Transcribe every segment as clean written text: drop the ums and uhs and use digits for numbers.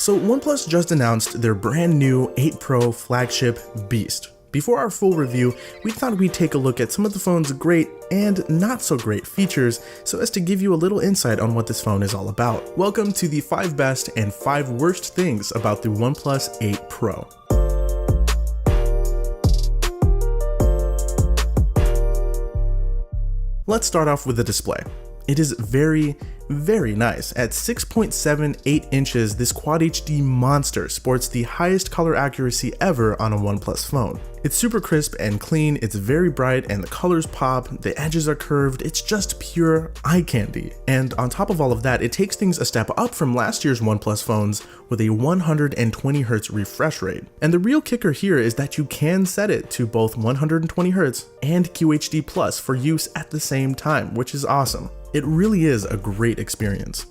So OnePlus just announced their brand new 8 Pro flagship beast. Before our full review, we thought we'd take a look at some of the phone's great and not so great features so as to give you a little insight on what this phone is all about. Welcome to the 5 best and 5 worst things about the OnePlus 8 Pro. Let's start off with the display. It is very nice. At 6.78 inches, this Quad HD monster sports the highest color accuracy ever on a OnePlus phone. It's super crisp and clean, it's very bright, and the colors pop, the edges are curved, it's just pure eye candy. And on top of all of that, it takes things a step up from last year's OnePlus phones with a 120Hz refresh rate. And the real kicker here is that you can set it to both 120Hz and QHD Plus for use at the same time, which is awesome. It really is a great experience.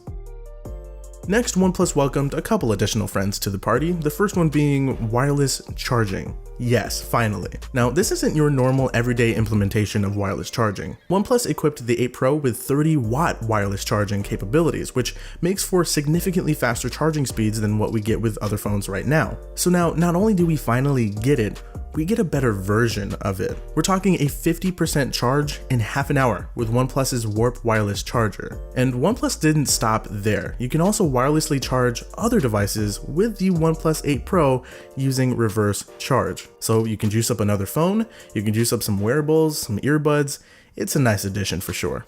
Next, OnePlus welcomed a couple additional friends to the party, the first one being wireless charging. Yes, finally. Now, this isn't your normal everyday implementation of wireless charging. OnePlus equipped the 8 Pro with 30-watt wireless charging capabilities, which makes for significantly faster charging speeds than what we get with other phones right now. So now, not only do we finally get it, we get a better version of it. We're talking a 50% charge in half an hour with OnePlus's Warp wireless charger. And OnePlus didn't stop there. You can also wirelessly charge other devices with the OnePlus 8 Pro using reverse charge. So you can juice up another phone, you can juice up some wearables, some earbuds. It's a nice addition for sure.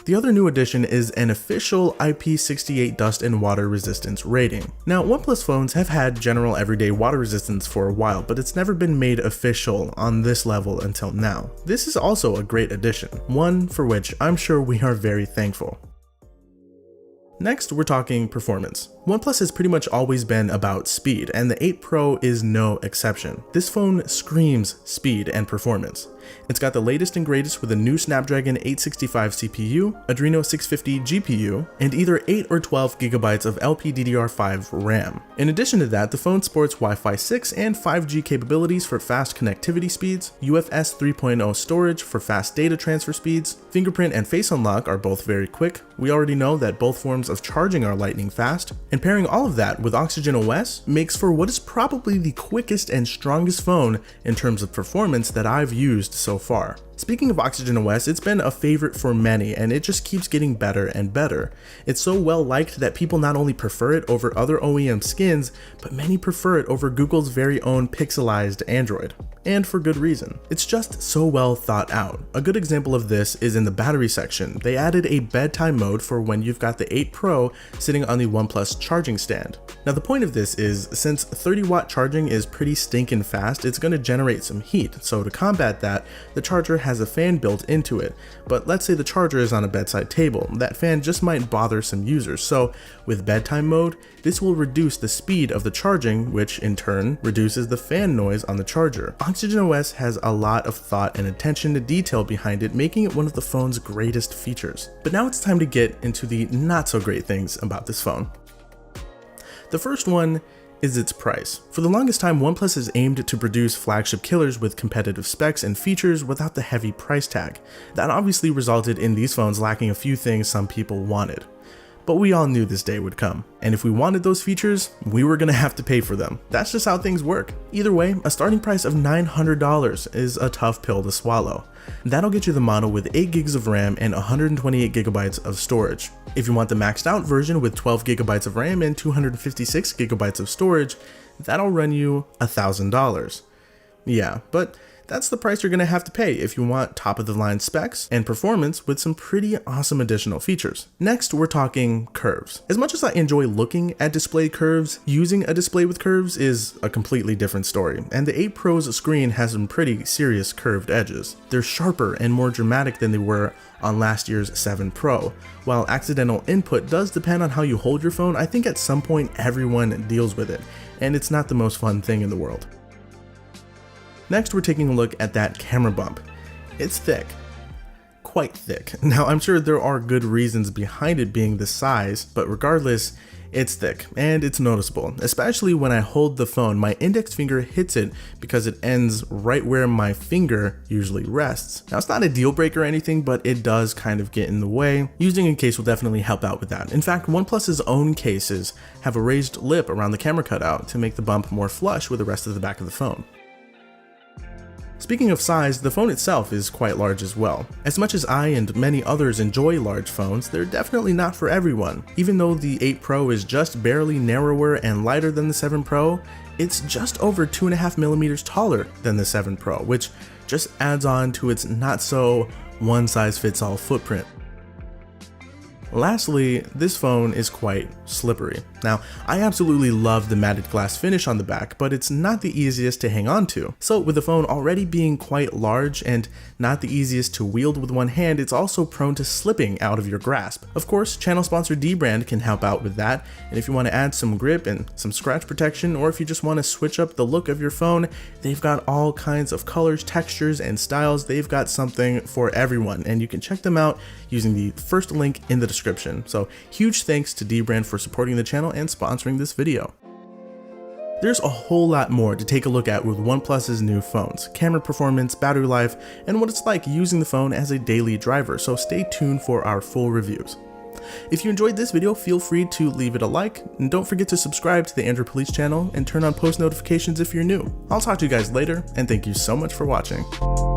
The other new addition is an official IP68 dust and water resistance rating. Now, OnePlus phones have had general everyday water resistance for a while, but it's never been made official on this level until now. This is also a great addition, one for which I'm sure we are very thankful. Next, we're talking performance. OnePlus has pretty much always been about speed, and the 8 Pro is no exception. This phone screams speed and performance. It's got the latest and greatest with a new Snapdragon 865 CPU, Adreno 650 GPU, and either 8 or 12 GB of LPDDR5 RAM. In addition to that, the phone sports Wi-Fi 6 and 5G capabilities for fast connectivity speeds, UFS 3.0 storage for fast data transfer speeds, fingerprint and face unlock are both very quick. We already know that both forms of charging are lightning fast, and pairing all of that with Oxygen OS makes for what is probably the quickest and strongest phone in terms of performance that I've used so far. Speaking of Oxygen OS, it's been a favorite for many, and it just keeps getting better and better. It's so well liked that people not only prefer it over other OEM skins, but many prefer it over Google's very own pixelized Android. And for good reason. It's just so well thought out. A good example of this is in the battery section. They added a bedtime mode for when you've got the 8 Pro sitting on the OnePlus charging stand. Now the point of this is, since 30-watt charging is pretty stinking fast, it's going to generate some heat. So to combat that, the charger has a fan built into it. But let's say the charger is on a bedside table. That fan just might bother some users. So with bedtime mode, this will reduce the speed of the charging, which in turn reduces the fan noise on the charger. Oxygen OS has a lot of thought and attention to detail behind it, making it one of the phone's greatest features. But now it's time to get into the not so great things about this phone. The first one is its price. For the longest time, OnePlus has aimed to produce flagship killers with competitive specs and features without the heavy price tag. That obviously resulted in these phones lacking a few things some people wanted. But we all knew this day would come, and if we wanted those features, we were gonna have to pay for them. That's just how things work. Either way, a starting price of $900 is a tough pill to swallow. That'll get you the model with 8 gigs of RAM and 128 gigabytes of storage. If you want the maxed out version with 12 gigabytes of RAM and 256 gigabytes of storage, that'll run you $1,000. Yeah, but that's the price you're going to have to pay if you want top of the line specs and performance with some pretty awesome additional features. Next, we're talking curves. As much as I enjoy looking at display curves, using a display with curves is a completely different story, and the 8 Pro's screen has some pretty serious curved edges. They're sharper and more dramatic than they were on last year's 7 Pro. While accidental input does depend on how you hold your phone, I think at some point everyone deals with it, and it's not the most fun thing in the world. Next, we're taking a look at that camera bump. It's thick. quite thick. Now, I'm sure there are good reasons behind it being this size, but regardless, it's thick and it's noticeable, especially when I hold the phone. My index finger hits it because it ends right where my finger usually rests. Now, it's not a deal breaker or anything, but it does kind of get in the way. Using a case will definitely help out with that. In fact, OnePlus's own cases have a raised lip around the camera cutout to make the bump more flush with the rest of the back of the phone. Speaking of size, the phone itself is quite large as well. As much as I and many others enjoy large phones, they're definitely not for everyone. Even though the 8 Pro is just barely narrower and lighter than the 7 Pro, it's just over 2.5 millimeters taller than the 7 Pro, which just adds on to its not so one-size-fits-all footprint. Lastly, this phone is quite slippery. Now, I absolutely love the matted glass finish on the back, but it's not the easiest to hang on to. So with the phone already being quite large and not the easiest to wield with one hand, it's also prone to slipping out of your grasp. Of course, channel sponsor Dbrand can help out with that, and if you want to add some grip and some scratch protection, or if you just want to switch up the look of your phone, they've got all kinds of colors, textures, and styles. They've got something for everyone, and you can check them out using the first link in the description. So huge thanks to Dbrand for supporting the channel and sponsoring this video. There's a whole lot more to take a look at with OnePlus's new phones, camera performance, battery life, and what it's like using the phone as a daily driver, so stay tuned for our full reviews. If you enjoyed this video, feel free to leave it a like, and don't forget to subscribe to the Android Police channel and turn on post notifications if you're new. I'll talk to you guys later, and thank you so much for watching.